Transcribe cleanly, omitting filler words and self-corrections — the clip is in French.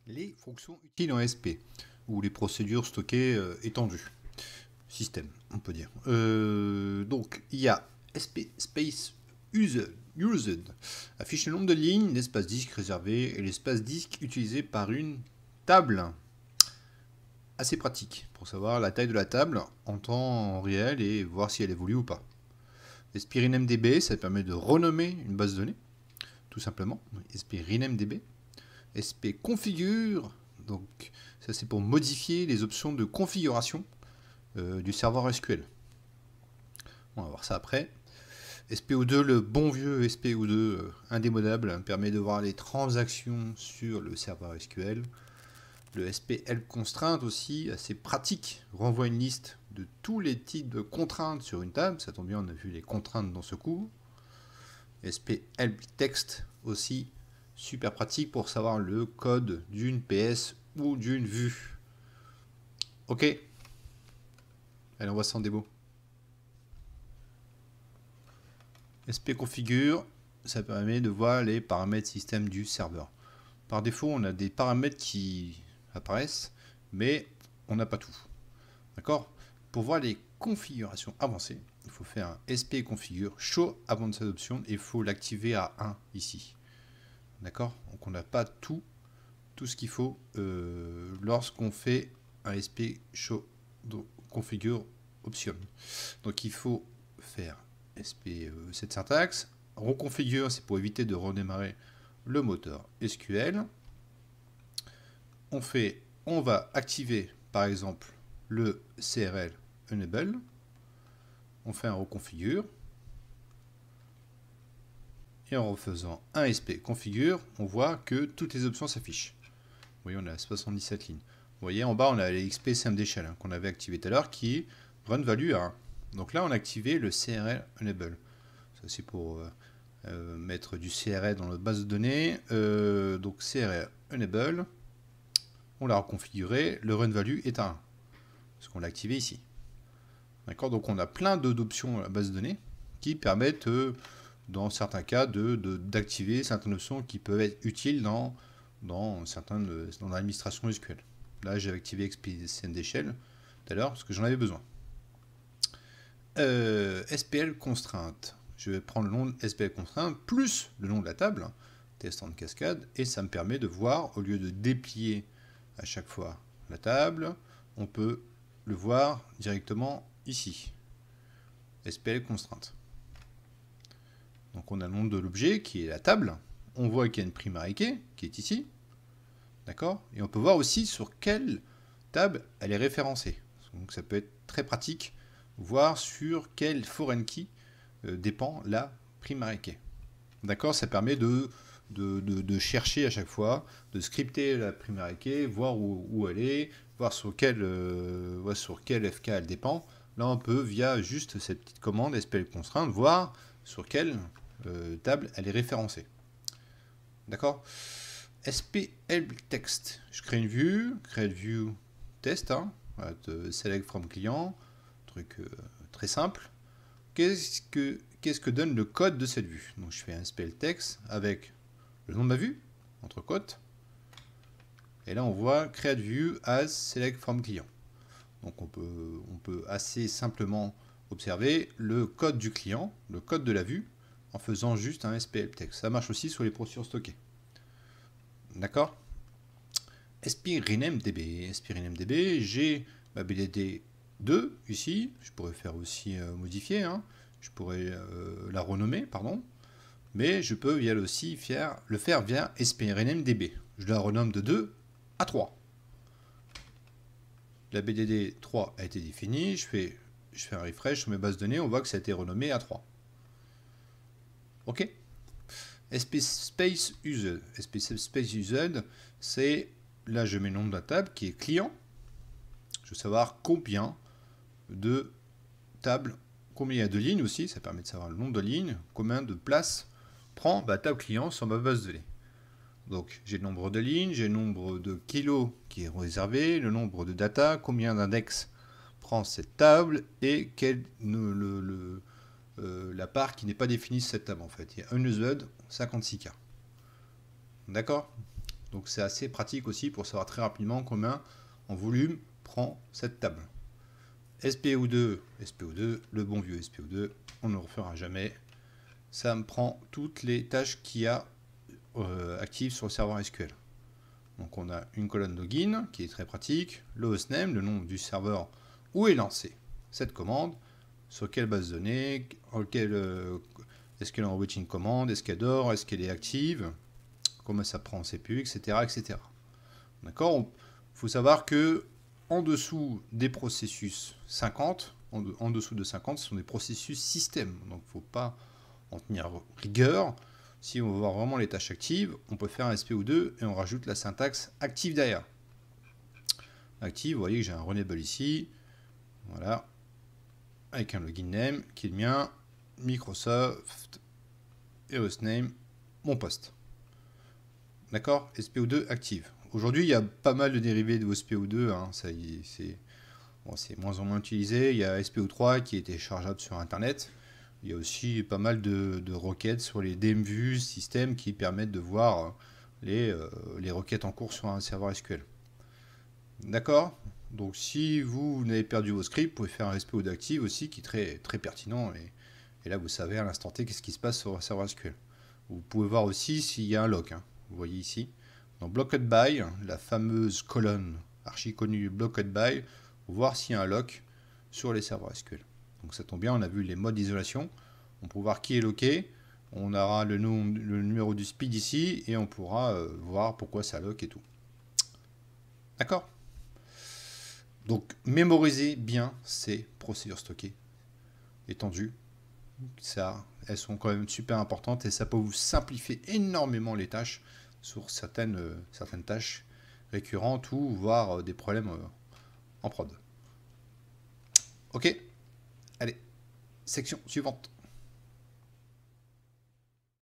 les fonctions utiles en SP, ou les procédures stockées étendues. Système, on peut dire. Donc, il y a SP space used, affiche le nombre de lignes, l'espace disque réservé et l'espace disque utilisé par une table. Assez pratique pour savoir la taille de la table en temps réel et voir si elle évolue ou pas. SP renamedb, ça permet de renommer une base de données, tout simplement. SP renamedb. SP configure, donc ça c'est pour modifier les options de configuration du serveur SQL. On va voir ça après. SPO2, le bon vieux SPO2 indémodable, permet de voir les transactions sur le serveur SQL. Le SPL constraint aussi, assez pratique, renvoie une liste de tous les types de contraintes sur une table. Ça tombe bien, on a vu les contraintes dans ce cours. SPL text aussi, super pratique pour savoir le code d'une PS ou d'une vue. Ok. Allez, on voit ça en démo. SP configure, ça permet de voir les paramètres système du serveur. Par défaut, on a des paramètres qui apparaissent, mais on n'a pas tout. D'accord? Pour voir les configurations avancées, il faut faire un SP configure show avant de cette option et il faut l'activer à 1 ici. D'accord? Donc on n'a pas tout ce qu'il faut lorsqu'on fait un SP show configure option. Donc il faut faire SP cette syntaxe. Reconfigure, c'est pour éviter de redémarrer le moteur SQL. On va activer par exemple le CRL enable. On fait un reconfigure. Et en refaisant un SP configure, on voit que toutes les options s'affichent. Vous voyez, on a 77 lignes. Vous voyez, en bas, on a les XP CMD Shell hein, qu'on avait activé tout à l'heure qui run value à 1. Donc là, on a activé le CRL enable. Ça, c'est pour mettre du CRL dans notre base de données. Donc CRL enable. On l'a reconfiguré. Le run value est à 1. Parce qu'on l'a activé ici. D'accord? Donc on a plein d'options à la base de données qui permettent, dans certains cas, d'activer certaines options qui peuvent être utiles dans l'administration SQL. Là, j'ai activé XPCMD Shell tout à l'heure parce que j'en avais besoin. SPL constrainte. Je vais prendre le nom de SPL constrainte plus le nom de la table, test en cascade, et ça me permet de voir, au lieu de déplier à chaque fois la table, on peut le voir directement ici. SPL constrainte. Donc on a le nom de l'objet qui est la table. On voit qu'il y a une primary key qui est ici. D'accord? Et on peut voir aussi sur quelle table elle est référencée. Donc ça peut être très pratique, voir sur quelle foreign key dépend la primary key. D'accord? Ça permet de chercher à chaque fois, de scripter la primary key, voir où elle est, voir sur quel FK elle dépend. Là, on peut, via juste cette petite commande SPL constrainte, voir sur quelle table elle est référencée. D'accord? SPL text. Je crée une vue, create view test, hein, select from client, truc très simple. Qu'est-ce que donne le code de cette vue? Donc je fais un SPL text avec le nom de ma vue, entre côtes. Et là on voit create view as select from client. Donc on peut assez simplement observer le code du client, le code de la vue, en faisant juste un SPL text. Ça marche aussi sur les procédures stockées. D'accord? SP renamedb. SP renamedb, j'ai ma BDD 2 ici. Je pourrais faire aussi modifier. Hein. Je pourrais la renommer, pardon. Mais je peux aussi le faire via SP renamedb. Je la renomme de 2 à 3. La BDD 3 a été définie. Je fais un refresh sur mes bases de données. On voit que ça a été renommé à 3. OK? SP space used. SP space used, c'est là je mets le nom de la table qui est client. Je veux savoir combien de tables, combien il y a de lignes aussi, ça permet de savoir le nombre de lignes, combien de places prend ma table client sur ma base de données. Donc j'ai le nombre de lignes, j'ai le nombre de kilos qui est réservé, le nombre de data, combien d'index prend cette table et quel la part qui n'est pas définie sur cette table en fait. Il y a unused 56K. D'accord? Donc c'est assez pratique aussi pour savoir très rapidement combien en volume prend cette table. SPO2, le bon vieux SPO2, on ne le refera jamais. Ça me prend toutes les tâches qu'il y a actives sur le serveur SQL. Donc on a une colonne login qui est très pratique, le hostname, le nom du serveur où est lancée cette commande, sur quelle base de données, est-ce qu'elle envoie une commande, est-ce qu'elle dort, est-ce qu'elle est active, comment ça prend en CPU, etc. etc. D'accord. Il faut savoir que en dessous des processus 50, en dessous de 50, ce sont des processus système. Donc il ne faut pas en tenir rigueur. Si on veut voir vraiment les tâches actives, on peut faire un SPO2 et on rajoute la syntaxe active derrière. Active, vous voyez que j'ai un renable ici. Voilà. Avec un login name qui est le mien, Microsoft et hostname, mon poste. D'accord. SPO2 active. Aujourd'hui, il y a pas mal de dérivés de SPO2. Hein. Ça y est, c'est moins en moins utilisé. Il y a SPO3 qui est téléchargeable sur Internet. Il y a aussi pas mal de requêtes sur les DMView systèmes qui permettent de voir les requêtes en cours sur un serveur SQL. D'accord. Donc si vous n'avez perdu vos scripts, vous pouvez faire un SPO2 active aussi qui est très, très pertinent. Et là, vous savez à l'instant T qu'est-ce qui se passe sur un serveur SQL. Vous pouvez voir aussi s'il y a un lock. Hein. Vous voyez ici. Dans Blocked By, la fameuse colonne archi connue Blocked By, pour voir s'il y a un lock sur les serveurs SQL. Donc ça tombe bien, on a vu les modes d'isolation. On peut voir qui est locké. On aura le numéro du speed ici et on pourra voir pourquoi ça lock et tout. D'accord. Donc mémorisez bien ces procédures stockées étendues. Ça, elles sont quand même super importantes et ça peut vous simplifier énormément les tâches sur certaines tâches récurrentes ou voire des problèmes en prod. Ok, allez, section suivante.